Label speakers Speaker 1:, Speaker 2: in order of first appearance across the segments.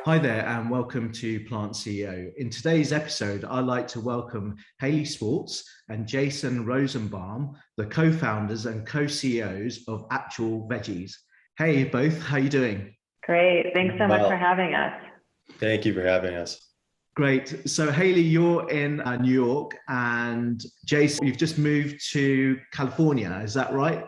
Speaker 1: Hi there, and welcome to Plant CEO. In today's episode, I'd like to welcome Hailey Swartz and Jason Rosenbaum, the co-founders and co-CEOs of Actual Veggies. Hey, both, how you doing?
Speaker 2: Great. Thanks so much for
Speaker 3: Well,
Speaker 2: having us.
Speaker 3: thank you for having us.
Speaker 1: Great. So, Hailey, you're in New York, and Jason, you've just moved to California. Is that right?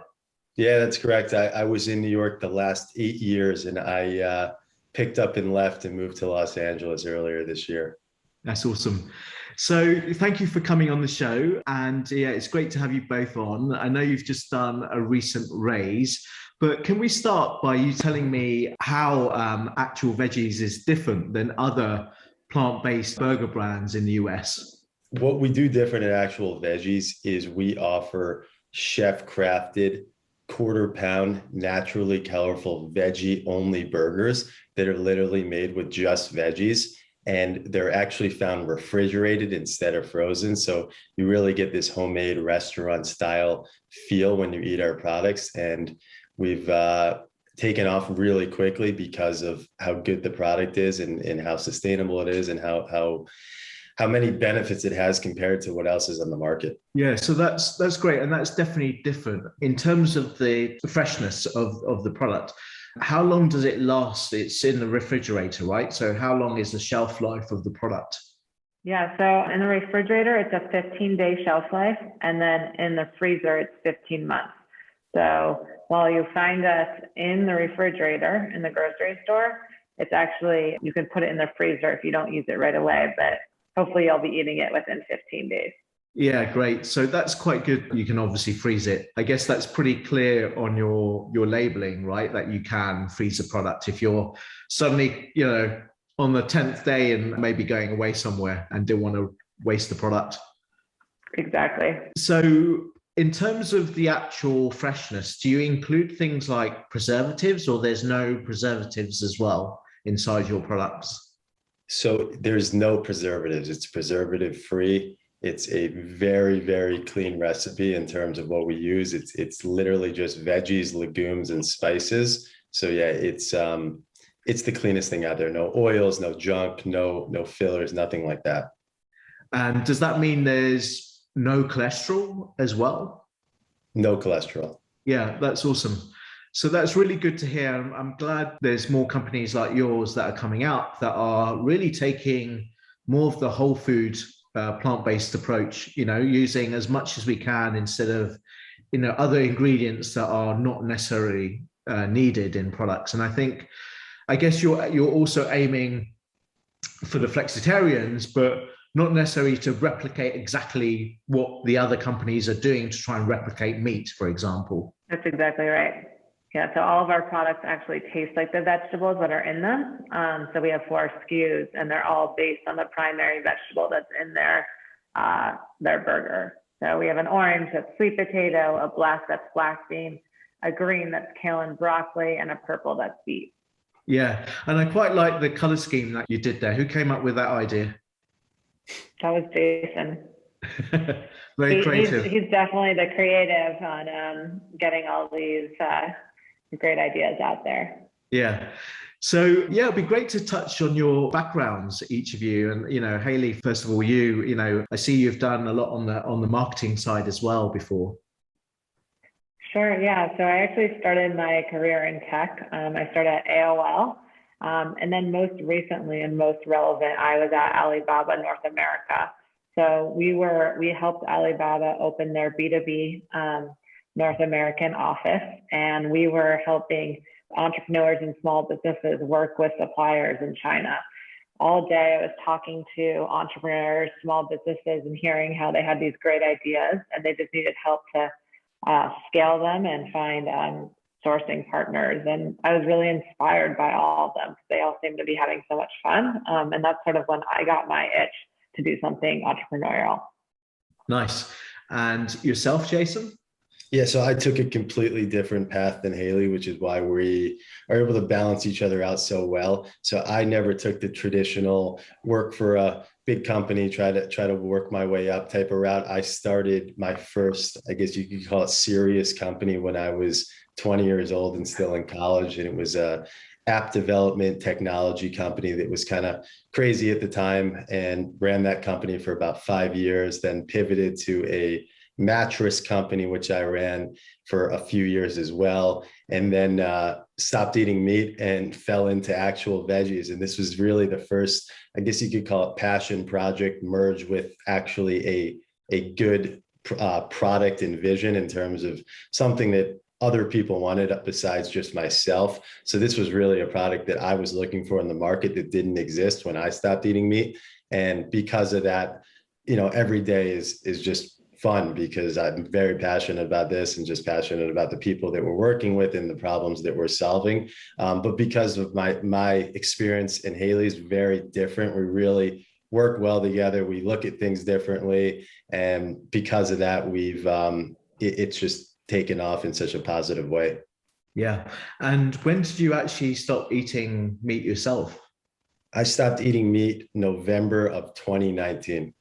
Speaker 3: Yeah, that's correct. I was in New York the last 8 years, and I picked up and left and moved to Los Angeles earlier this year.
Speaker 1: That's awesome. So, thank you for coming on the show. And yeah, it's great to have you both on. I know you've just done a recent raise, but can we start by you telling me how Actual Veggies is different than other plant-based burger brands in the US?
Speaker 3: What we do different at Actual Veggies is we offer chef-crafted, quarter-pound, naturally colorful veggie-only burgers that are literally made with just veggies. And they're actually found refrigerated instead of frozen. So you really get this homemade restaurant style feel when you eat our products. And we've taken off really quickly because of how good the product is and how sustainable it is and how many benefits it has compared to what else is on the market.
Speaker 1: Yeah, so that's great, and that's definitely different in terms of the freshness of the product. How long does it last? It's in the refrigerator, right? So how long is the shelf life of the product?
Speaker 2: Yeah, so in the refrigerator, it's a 15-day shelf life, and then in the freezer, it's 15 months. So while you find us in the refrigerator in the grocery store, it's actually, you can put it in the freezer if you don't use it right away, but hopefully you'll be eating it within 15 days.
Speaker 1: Yeah, great. So that's quite good. You can obviously freeze it. I guess that's pretty clear on your labeling, right? That you can freeze a product if you're suddenly, on the 10th day and maybe going away somewhere and don't want to waste the product.
Speaker 2: Exactly.
Speaker 1: So in terms of the actual freshness, do you include things like preservatives, or there's no preservatives as well inside your products?
Speaker 3: So there's no preservatives. It's preservative free. It's a very, very clean recipe in terms of what we use. It's literally just veggies, legumes, and spices. So yeah, it's the cleanest thing out there. No oils, no junk, no fillers, nothing like that.
Speaker 1: And does that mean there's no cholesterol as well?
Speaker 3: No cholesterol.
Speaker 1: Yeah, that's awesome. So that's really good to hear. I'm glad there's more companies like yours that are coming out that are really taking more of the whole food plant-based approach, using as much as we can instead of, other ingredients that are not necessarily needed in products. And I guess you're also aiming for the flexitarians, but not necessarily to replicate exactly what the other companies are doing to try and replicate meat, for example.
Speaker 2: That's exactly right. Yeah, so all of our products actually taste like the vegetables that are in them. So we have 4 SKUs, and they're all based on the primary vegetable that's in their burger. So we have an orange that's sweet potato, a black that's black bean, a green that's kale and broccoli, and a purple that's beet.
Speaker 1: Yeah, and I quite like the color scheme that you did there. Who came up with that idea?
Speaker 2: That was Jason.
Speaker 1: Very creative.
Speaker 2: He's definitely the creative on getting all these great ideas out there.
Speaker 1: Yeah. So yeah, it'd be great to touch on your backgrounds, each of you. And Hailey, first of all, I see you've done a lot on the marketing side as well before.
Speaker 2: Sure. Yeah. So I actually started my career in tech. I started at AOL. And then most recently and most relevant, I was at Alibaba North America. So we helped Alibaba open their B2B North American office, and we were helping entrepreneurs and small businesses work with suppliers in China. All day I was talking to entrepreneurs, small businesses, and hearing how they had these great ideas and they just needed help to scale them and find sourcing partners. And I was really inspired by all of them. They all seemed to be having so much fun. And that's sort of when I got my itch to do something entrepreneurial.
Speaker 1: Nice. And yourself, Jason?
Speaker 3: Yeah, so I took a completely different path than Hailey, which is why we are able to balance each other out so well. So I never took the traditional work for a big company, try to work my way up type of route. I started my first, I guess you could call it serious company when I was 20 years old and still in college. And it was app development technology company that was kind of crazy at the time, and ran that company for about 5 years, then pivoted to a mattress company, which I ran for a few years as well. And then stopped eating meat and fell into actual veggies. And this was really the first, I guess you could call it, passion project merged with actually a good product and vision in terms of something that other people wanted besides just myself. So this was really a product that I was looking for in the market that didn't exist when I stopped eating meat. And because of that, every day is just fun, because I'm very passionate about this and just passionate about the people that we're working with and the problems that we're solving. But because of my experience and Hailey's very different, we really work well together. We look at things differently. And because of that, it's just taken off in such a positive way.
Speaker 1: Yeah. And when did you actually stop eating meat yourself?
Speaker 3: I stopped eating meat November of 2019.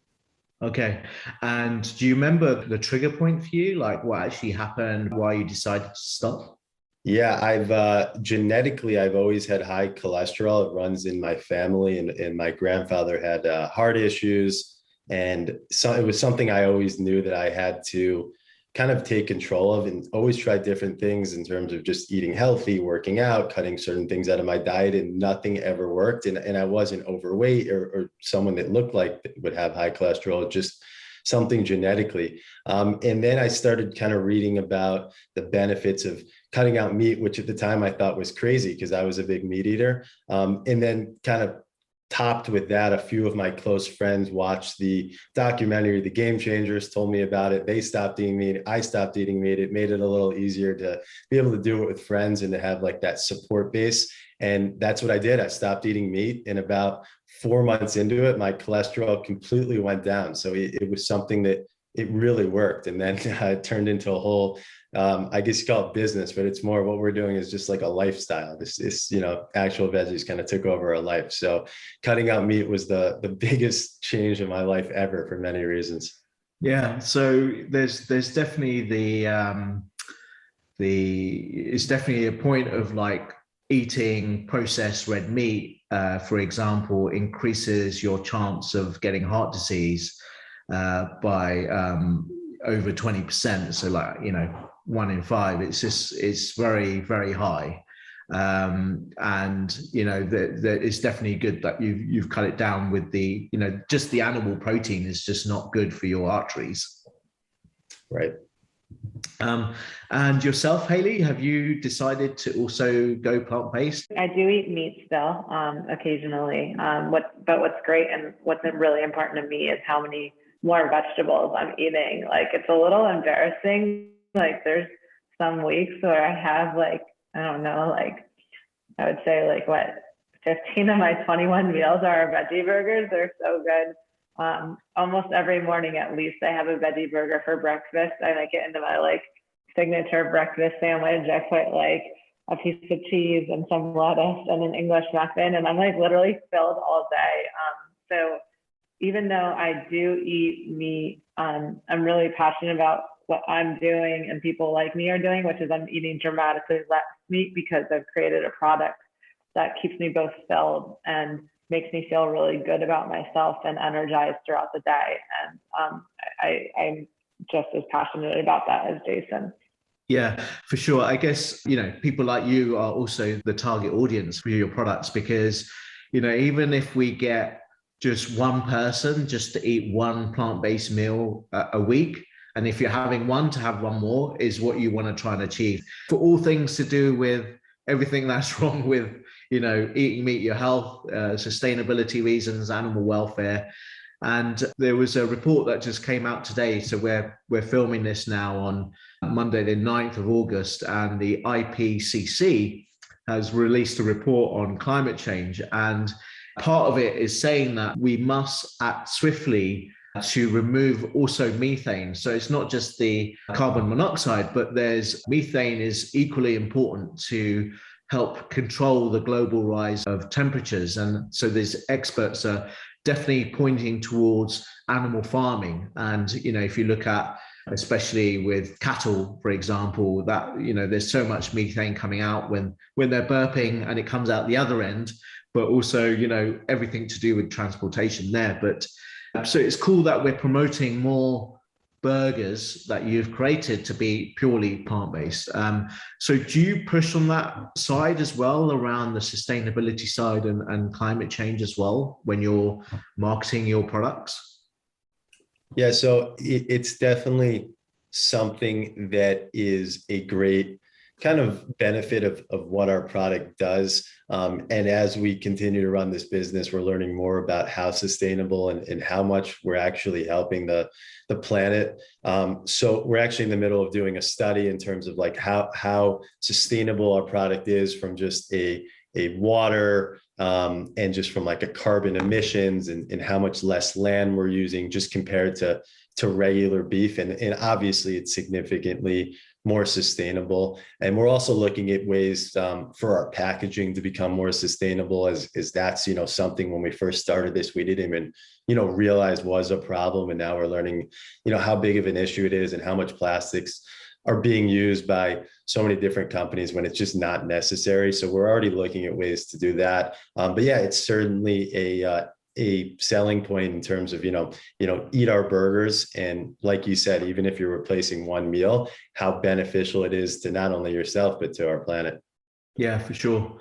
Speaker 1: Okay. And do you remember the trigger point for you? Like what actually happened, why you decided to stop?
Speaker 3: Yeah, genetically, I've always had high cholesterol. It runs in my family, and my grandfather had heart issues. And so it was something I always knew that I had to kind of take control of, and always try different things in terms of just eating healthy, working out, cutting certain things out of my diet, and nothing ever worked. And I wasn't overweight or someone that looked like would have high cholesterol, just something genetically. And then I started kind of reading about the benefits of cutting out meat, which at the time I thought was crazy because I was a big meat eater. And then kind of topped with that, a few of my close friends watched the documentary, The Game Changers, told me about it. They stopped eating meat. I stopped eating meat. It made it a little easier to be able to do it with friends and to have like that support base. And that's what I did. I stopped eating meat, and about 4 months into it, my cholesterol completely went down. So it was something that it really worked. And then it turned into a whole, I guess you call it business, but it's more what we're doing is just like a lifestyle. This is, actual veggies kind of took over our life. So cutting out meat was the biggest change in my life ever for many reasons.
Speaker 1: Yeah. So there's definitely it's definitely a point of like eating processed red meat, for example, increases your chance of getting heart disease by over 20%. So like, 1 in 5, it's very, very high. And, that it's definitely good that you've cut it down with the, just the animal protein is just not good for your arteries.
Speaker 3: Right.
Speaker 1: And yourself, Hailey, have you decided to also go plant-based?
Speaker 2: I do eat meat still, occasionally. But what's great and what's really important to me is how many more vegetables I'm eating. Like, it's a little embarrassing. Like, there's some weeks where I have I would say 15 of my 21 meals are veggie burgers. They're so good. Almost every morning, at least, I have a veggie burger for breakfast. I make it into my signature breakfast sandwich. I put a piece of cheese and some lettuce and an English muffin, and I'm literally filled all day. So even though I do eat meat, I'm really passionate about what I'm doing and people like me are doing, which is I'm eating dramatically less meat because I've created a product that keeps me both filled and makes me feel really good about myself and energized throughout the day. And I'm just as passionate about that as Jason.
Speaker 1: Yeah, for sure. I guess, people like you are also the target audience for your products because, even if we get just one person just to eat one plant-based meal a week, and if you're having one, to have one more is what you want to try and achieve. For all things to do with everything that's wrong with, eating meat, your health, sustainability reasons, animal welfare. And there was a report that just came out today. So we're filming this now on Monday, the 9th of August, and the IPCC has released a report on climate change. And part of it is saying that we must act swiftly to remove also methane. So it's not just the carbon monoxide, but methane is equally important to help control the global rise of temperatures. And so there's experts are definitely pointing towards animal farming. And, if you look at especially with cattle, for example, that, there's so much methane coming out when they're burping and it comes out the other end, but also, everything to do with transportation there. But so it's cool that we're promoting more burgers that you've created to be purely plant-based. So do you push on that side as well, around the sustainability side and climate change as well, when you're marketing your products?
Speaker 3: Yeah, so it's definitely something that is a great kind of benefit of what our product does. And as we continue to run this business, we're learning more about how sustainable and how much we're actually helping the planet. So we're actually in the middle of doing a study in terms of like how sustainable our product is from just a water and just from like a carbon emissions and how much less land we're using just compared to regular beef. And obviously it's significantly more sustainable. And we're also looking at ways for our packaging to become more sustainable, as that's, something when we first started this, we didn't even, realize was a problem. And now we're learning, how big of an issue it is and how much plastics are being used by so many different companies when it's just not necessary. So we're already looking at ways to do that. But yeah, it's certainly a selling point in terms of, eat our burgers. And like you said, even if you're replacing one meal, how beneficial it is to not only yourself, but to our planet.
Speaker 1: Yeah, for sure.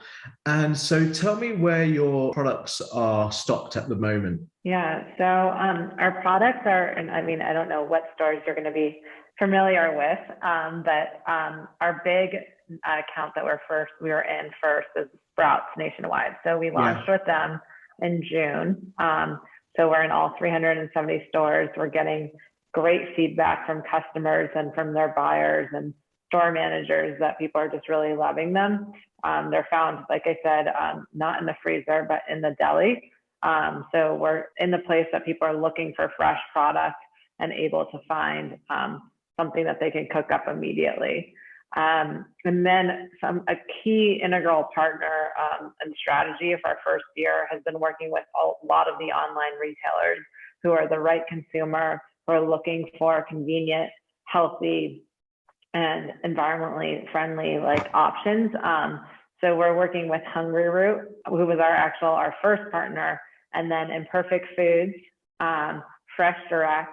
Speaker 1: And so tell me where your products are stocked at the moment.
Speaker 2: Yeah, so our products are, and I mean, I don't know what stores you're going to be familiar with, but our big account that we were in first is Swartz nationwide. So we launched with them in June. So we're in all 370 stores. We're getting great feedback from customers and from their buyers and store managers that people are just really loving them. They're found, like I said, not in the freezer, but in the deli. So we're in the place that people are looking for fresh product and able to find something that they can cook up immediately. And then a key integral partner and strategy of our first year has been working with a lot of the online retailers who are the right consumer, who are looking for convenient, healthy, and environmentally friendly options. So we're working with Hungry Root, who was our first partner, and then Imperfect Foods, Fresh Direct,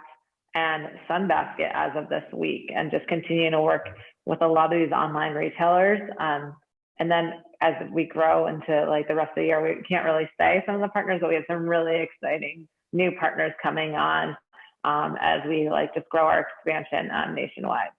Speaker 2: and Sunbasket as of this week, and just continuing to work with a lot of these online retailers. And then as we grow into the rest of the year, we can't really say some of the partners, but we have some really exciting new partners coming on as we just grow our expansion nationwide.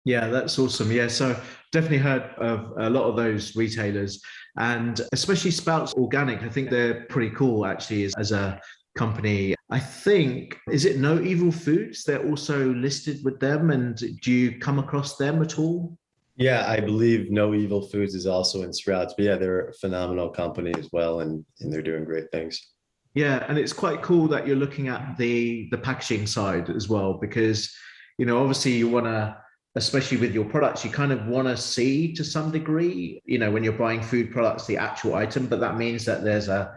Speaker 1: Yeah, that's awesome. Yeah, so definitely heard of a lot of those retailers, and especially Sprouts Organic. I think they're pretty cool actually as a company. I think, is it No Evil Foods? They're also listed with them. And do you come across them at all?
Speaker 3: Yeah, I believe No Evil Foods is also in Sprouts, but yeah, they're a phenomenal company as well, and they're doing great things.
Speaker 1: Yeah, and it's quite cool that you're looking at the packaging side as well, because obviously you want to, especially with your products, you kind of want to see to some degree, when you're buying food products, the actual item, but that means that there's a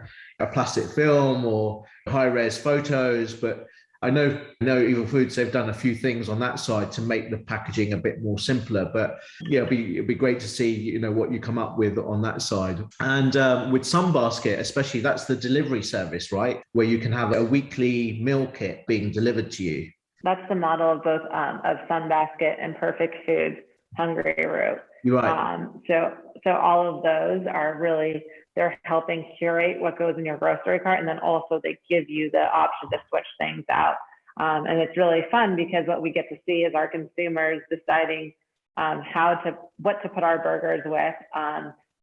Speaker 1: plastic film or high-res photos. But I know No Evil Foods, they've done a few things on that side to make the packaging a bit more simpler. But yeah, it'd be great to see, what you come up with on that side. And with Sunbasket, especially, that's the delivery service, right? Where you can have a weekly meal kit being delivered to you.
Speaker 2: That's the model of both of Sunbasket and Perfect Foods, Hungry Root.
Speaker 1: You're right.
Speaker 2: So all of those are really, they're helping curate what goes in your grocery cart, and then also they give you the option to switch things out. And it's really fun because what we get to see is our consumers deciding what to put our burgers with,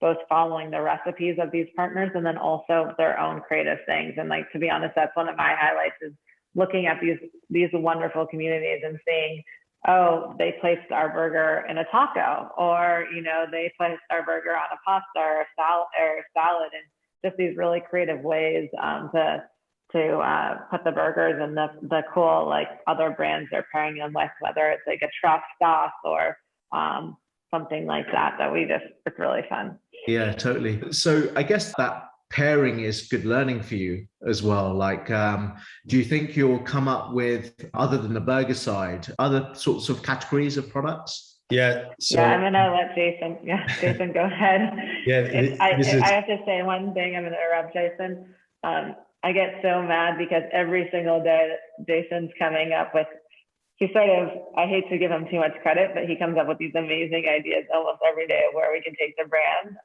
Speaker 2: both following the recipes of these partners and then also their own creative things. And to be honest, that's one of my highlights, is looking at these wonderful communities and seeing, oh, they placed our burger in a taco, or they placed our burger on a pasta or a salad, and just these really creative ways to put the burgers and the cool other brands they're pairing them with, whether it's a truff sauce or something like that. It's really fun.
Speaker 1: Yeah, totally. So I guess that pairing is good learning for you as well. Like, do you think you'll come up with, other than the burger side, other sorts of categories of products?
Speaker 3: Yeah. So
Speaker 2: Yeah, I'm gonna let Jason. Yeah, Jason, go ahead.
Speaker 3: yeah, this is
Speaker 2: I have to say one thing. I'm gonna interrupt Jason. I get so mad because every single day that Jason's coming up with, he sort of, I hate to give him too much credit, but he comes up with these amazing ideas almost every day of where we can take the brand.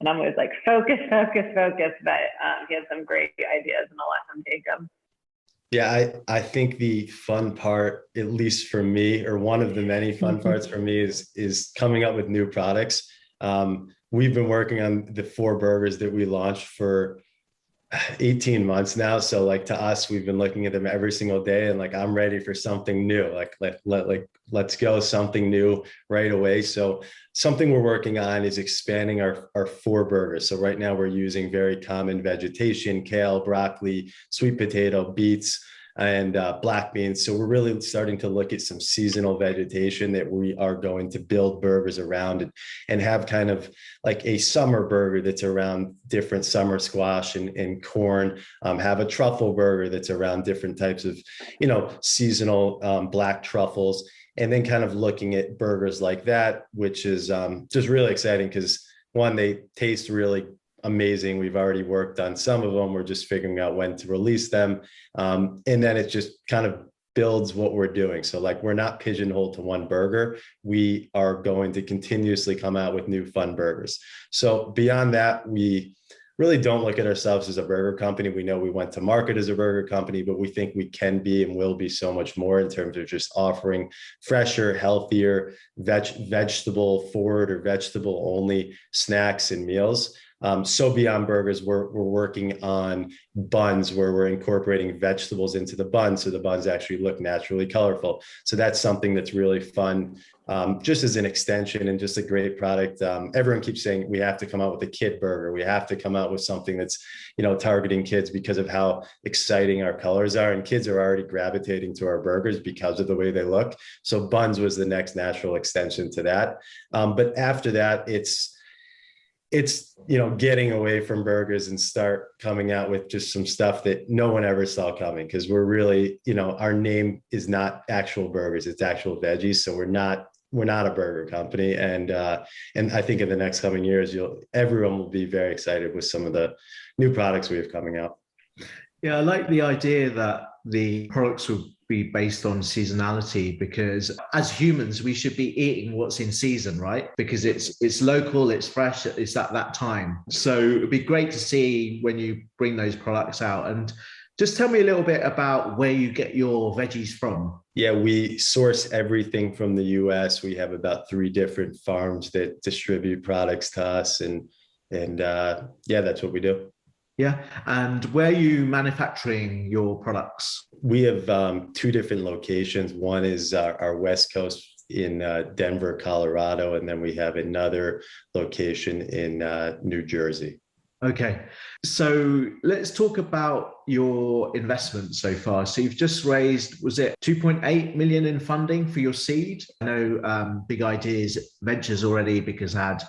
Speaker 2: And I'm always like, focus, focus, focus. But he has some great ideas, and I'll let him take them.
Speaker 3: Yeah, I think the fun part, at least for me, or one of the many fun parts for me, is coming up with new products. We've been working on the 4 burgers that we launched for 18 months now. So like, to us, we've been looking at them every single day, and like, I'm ready for something new. Like let's go something new right away. So something we're working on is expanding our 4 burgers. So right now we're using very common vegetation: kale, broccoli, sweet potato, beets, and black beans. So we're really starting to look at some seasonal vegetation that we are going to build burgers around, and have kind of like a summer burger that's around different summer squash and corn, have a truffle burger that's around different types of, seasonal black truffles, and then kind of looking at burgers like that, which is just really exciting because, one, they taste really amazing. We've already worked on some of them. We're just figuring out when to release them. And then it just kind of builds what we're doing. So like, we're not pigeonholed to one burger. We are going to continuously come out with new fun burgers. So beyond that, we really don't look at ourselves as a burger company. We know we went to market as a burger company, but we think we can be and will be so much more in terms of just offering fresher, healthier, vegetable forward or vegetable only snacks and meals. So beyond burgers, we're working on buns where we're incorporating vegetables into the bun, so the buns actually look naturally colorful. So that's something that's really fun, just as an extension and just a great product. Everyone keeps saying we have to come out with a kid burger. We have to come out with something that's, targeting kids because of how exciting our colors are, and kids are already gravitating to our burgers because of the way they look. So buns was the next natural extension to that. But after that, it's getting away from burgers and start coming out with just some stuff that no one ever saw coming, because we're really, our name is not actual burgers, it's actual veggies. So we're not a burger company, and I think in the next coming years, everyone will be very excited with some of the new products we have coming out.
Speaker 1: Yeah, I like the idea that the products will be based on seasonality, because as humans, we should be eating what's in season, right? Because it's local, it's fresh, it's at that time. So it'd be great to see when you bring those products out. And just tell me a little bit about where you get your veggies from.
Speaker 3: Yeah, we source everything from the US. We have about 3 different farms that distribute products to us. And yeah, that's what we do.
Speaker 1: Yeah. And where are you manufacturing your products?
Speaker 3: We have 2 different locations. One is our West Coast in Denver, Colorado, and then we have another location in New Jersey.
Speaker 1: Okay, so let's talk about your investment so far. So you've just raised, was it 2.8 million in funding for your seed? I know Big Ideas Ventures already, because I had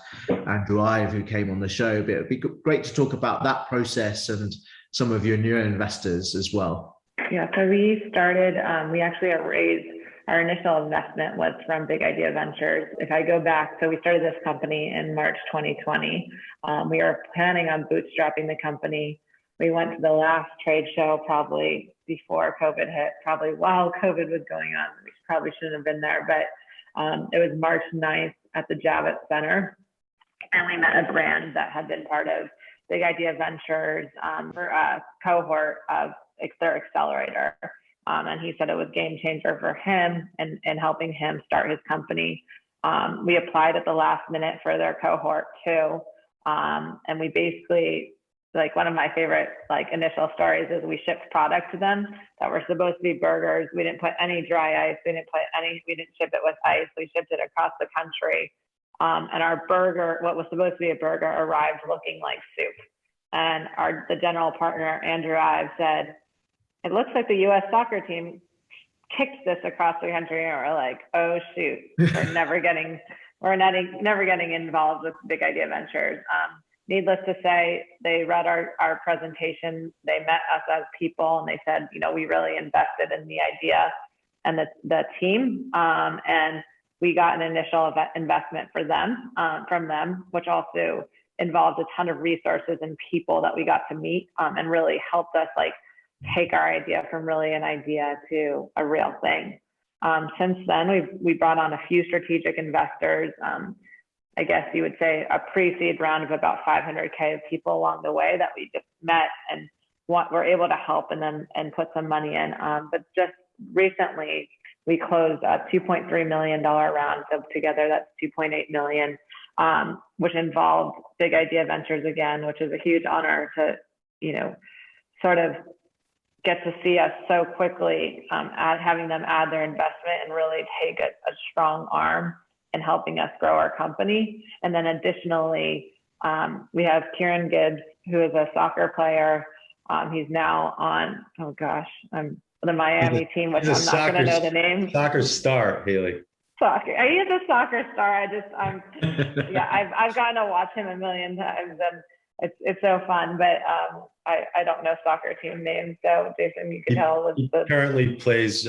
Speaker 1: Andrew Ive who came on the show, but it'd be great to talk about that process and some of your newer investors as well.
Speaker 2: Yeah, so we started, we actually raised, our initial investment was from Big Idea Ventures. If I go back, so we started this company in March 2020. We were planning on bootstrapping the company. We went to the last trade show probably before COVID hit, probably while COVID was going on. We probably shouldn't have been there, but it was March 9th at the Javits Center. And we met a brand that had been part of Big Idea Ventures for a cohort of their accelerator. And he said it was game changer for him and helping him start his company. We applied at the last minute for their cohort too. And we basically, like, one of my favorite initial stories is we shipped product to them that were supposed to be burgers. We didn't put any dry ice. We didn't ship it with ice. We shipped it across the country. And our burger, what was supposed to be a burger, arrived looking like soup. And the general partner, Andrew Ive, said, "It looks like the U.S. soccer team kicked this across the country." And we're like, "Oh shoot, we're never getting involved with Big Idea Ventures." needless to say, they read our presentation, they met us as people, and they said, we really invested in the idea and the team. And we got an initial investment from them, which also involved a ton of resources and people that we got to meet, and really helped us take our idea from really an idea to a real thing. Since then, we brought on a few strategic investors. I guess you would say a pre-seed round of about 500K of people along the way that we just met and were able to help and put some money in. But just recently, we closed a $2.3 million round. So together, that's $2.8 million, which involved Big Idea Ventures again, which is a huge honor to, sort of get to see us so quickly, having them add their investment and really take a strong arm in helping us grow our company. And then additionally, we have Kieran Gibbs, who is a soccer player. He's now on, the Miami team, which I'm not going to know the name.
Speaker 3: Soccer star, Hailey.
Speaker 2: Soccer. He is a soccer star. I've gotten to watch him a million times, and it's so fun. But I don't know soccer team names, so Jason, you can tell.
Speaker 3: He currently plays.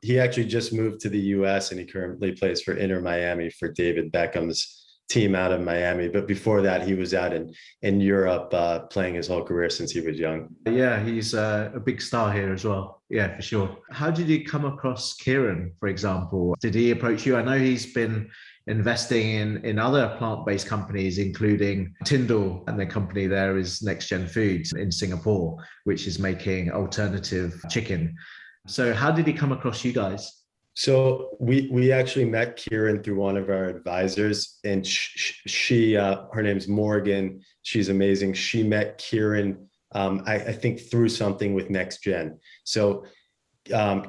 Speaker 3: He actually just moved to the U.S. and he currently plays for Inter Miami for David Beckham's team out of Miami. But before that, he was out in Europe playing his whole career since he was young.
Speaker 1: Yeah, he's a big star here as well. Yeah, for sure. How did you come across Kieran, for example? Did he approach you? I know he's been investing in other plant-based companies, including Tyndall, and the company there is Next Gen Foods in Singapore, which is making alternative chicken. So how did he come across you guys?
Speaker 3: So we actually met Kieran through one of our advisors, and she her name's Morgan. She's amazing. She met Kieran, I think through something with Next Gen. So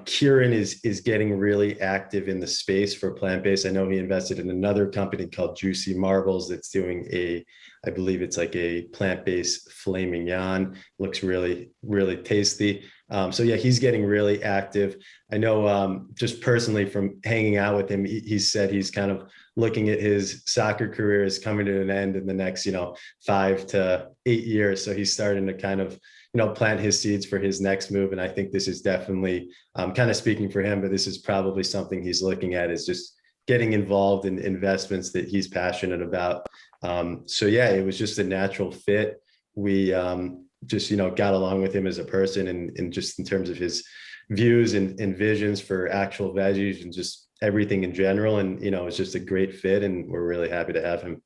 Speaker 3: Kieran is getting really active in the space for plant-based. I know he invested in another company called Juicy Marbles that's doing I believe it's like a plant-based filet mignon. Looks really, really tasty. So yeah, he's getting really active. I know just personally from hanging out with him, he said he's kind of looking at his soccer career as coming to an end in the next, 5 to 8 years. So he's starting to kind of, plant his seeds for his next move. And I think this is definitely kind of speaking for him, but this is probably something he's looking at, is just getting involved in investments that he's passionate about. So yeah, it was just a natural fit. We just, got along with him as a person and just in terms of his views and visions for actual veggies and just everything in general. And, it's just a great fit, and we're really happy to have him.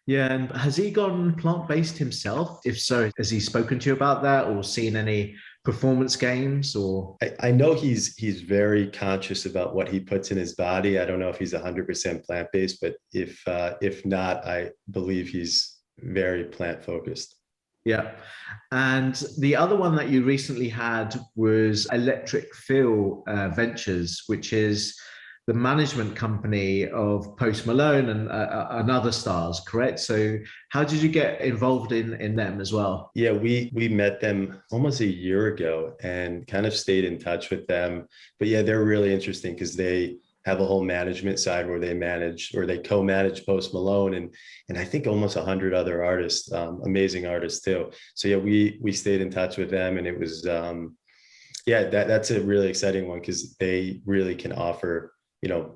Speaker 1: Yeah. And has he gone plant-based himself? If so, has he spoken to you about that or seen any performance gains? Or
Speaker 3: I know he's very conscious about what he puts in his body. I don't know if he's 100% plant-based, but if not, I believe he's very plant-focused.
Speaker 1: Yeah. And the other one that you recently had was Electric Feel Ventures, which is the management company of Post Malone and other stars, correct? So how did you get involved in them as well?
Speaker 3: Yeah, we met them almost a year ago and kind of stayed in touch with them. But yeah, they're really interesting because they have a whole management side where they manage, or they co-manage Post Malone and I think almost 100 other artists, amazing artists too. So yeah, we stayed in touch with them, and it was that's a really exciting one because they really can offer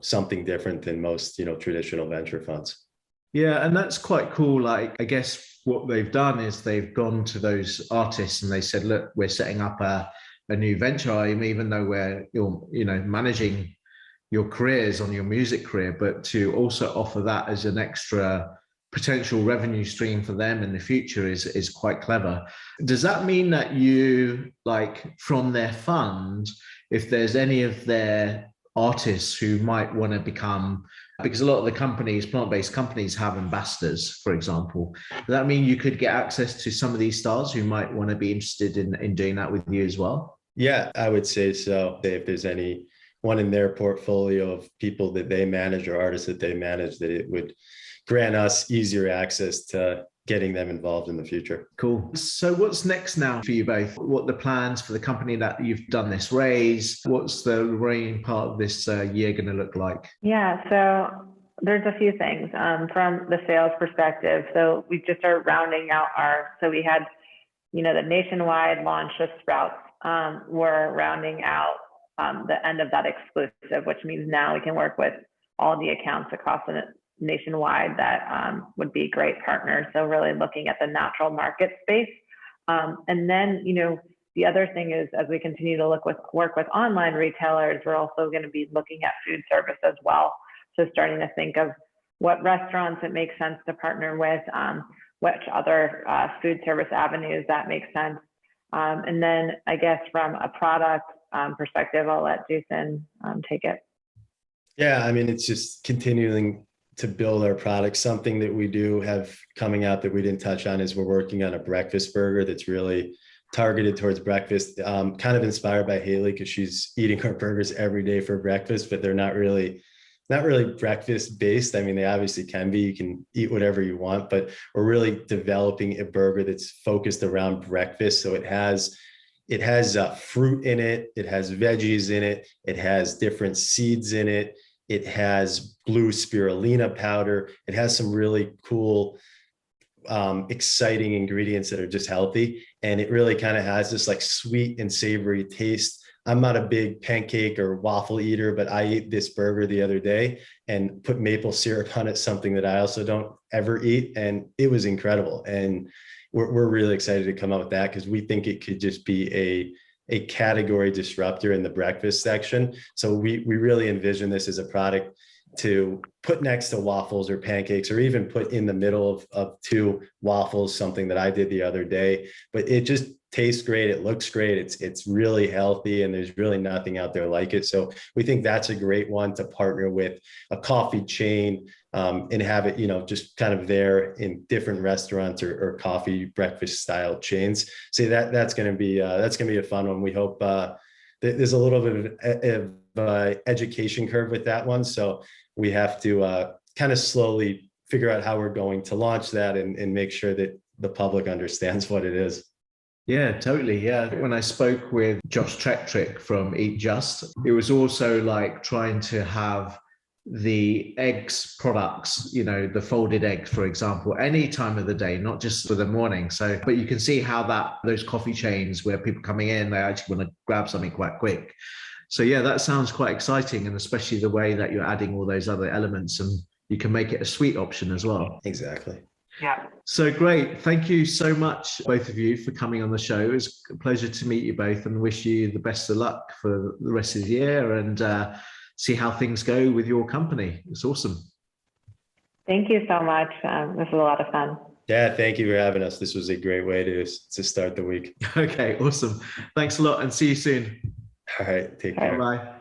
Speaker 3: something different than most traditional venture funds.
Speaker 1: Yeah, and that's quite cool. Like, I guess what they've done is they've gone to those artists and they said, look, we're setting up a new venture, even though you're managing your careers on your music career, but to also offer that as an extra potential revenue stream for them in the future is quite clever. Does that mean that you, from their fund, if there's any of their artists who might want to become, because a lot of the companies, plant-based companies, have ambassadors, for example, does that mean you could get access to some of these stars who might want to be interested in doing that with you as well?
Speaker 3: Yeah, I would say so. If there's any one in their portfolio of people that they manage or artists that they manage, that it would grant us easier access to getting them involved in the future.
Speaker 1: Cool. So what's next now for you both? What are the plans for the company that you've done this raise? What's the remaining part of this year going to look like?
Speaker 2: Yeah, so there's a few things from the sales perspective. So we just are rounding out so we had, the nationwide launch of Sprouts. We're rounding out the end of that exclusive, which means now we can work with all the accounts across the nationwide that would be great partners. So really looking at the natural market space. And then, the other thing is, as we continue to work with online retailers, we're also going to be looking at food service as well. So starting to think of what restaurants it makes sense to partner with, which other food service avenues that make sense. And then I guess from a product perspective, I'll let Jason take it.
Speaker 3: Yeah, I mean, it's just continuing to build our products. Something that we do have coming out that we didn't touch on is we're working on a breakfast burger that's really targeted towards breakfast, kind of inspired by Hailey, because she's eating her burgers every day for breakfast, but they're not really breakfast based. I mean, they obviously can be, you can eat whatever you want, but we're really developing a burger that's focused around breakfast. So it has fruit in it. It has veggies in it. It has different seeds in it. It has blue spirulina powder. It has some really cool, exciting ingredients that are just healthy. And it really kind of has this like sweet and savory taste. I'm not a big pancake or waffle eater, but I ate this burger the other day and put maple syrup on it, something that I also don't ever eat. And it was incredible. And we're really excited to come out with that, because we think it could just be a category disruptor in the breakfast section. So we really envision this as a product to put next to waffles or pancakes, or even put in the middle of two waffles, something that I did the other day. But it just tastes great. It looks great. It's really healthy, and there's really nothing out there like it. So we think that's a great one to partner with a coffee chain, and have it, just kind of there in different restaurants or coffee breakfast style chains. So that's going to be a fun one. We hope there's a little bit of education curve with that one. So we have to kind of slowly figure out how we're going to launch that and make sure that the public understands what it is.
Speaker 1: Yeah, totally. Yeah. When I spoke with Josh Tretrick from Eat Just, it was also like trying to have the eggs products, the folded eggs, for example, any time of the day, not just for the morning. So, but you can see how those coffee chains where people coming in, they actually want to grab something quite quick. So yeah, that sounds quite exciting. And especially the way that you're adding all those other elements, and you can make it a sweet option as well.
Speaker 3: Exactly.
Speaker 2: Yeah.
Speaker 1: So great. Thank you so much, both of you, for coming on the show. It was a pleasure to meet you both, and wish you the best of luck for the rest of the year, and see how things go with your company. It's awesome.
Speaker 2: Thank you so much. This was a lot of fun.
Speaker 3: Yeah, thank you for having us. This was a great way to start the week.
Speaker 1: Okay, awesome. Thanks a lot, and see you soon.
Speaker 3: All right, take care.
Speaker 1: Bye.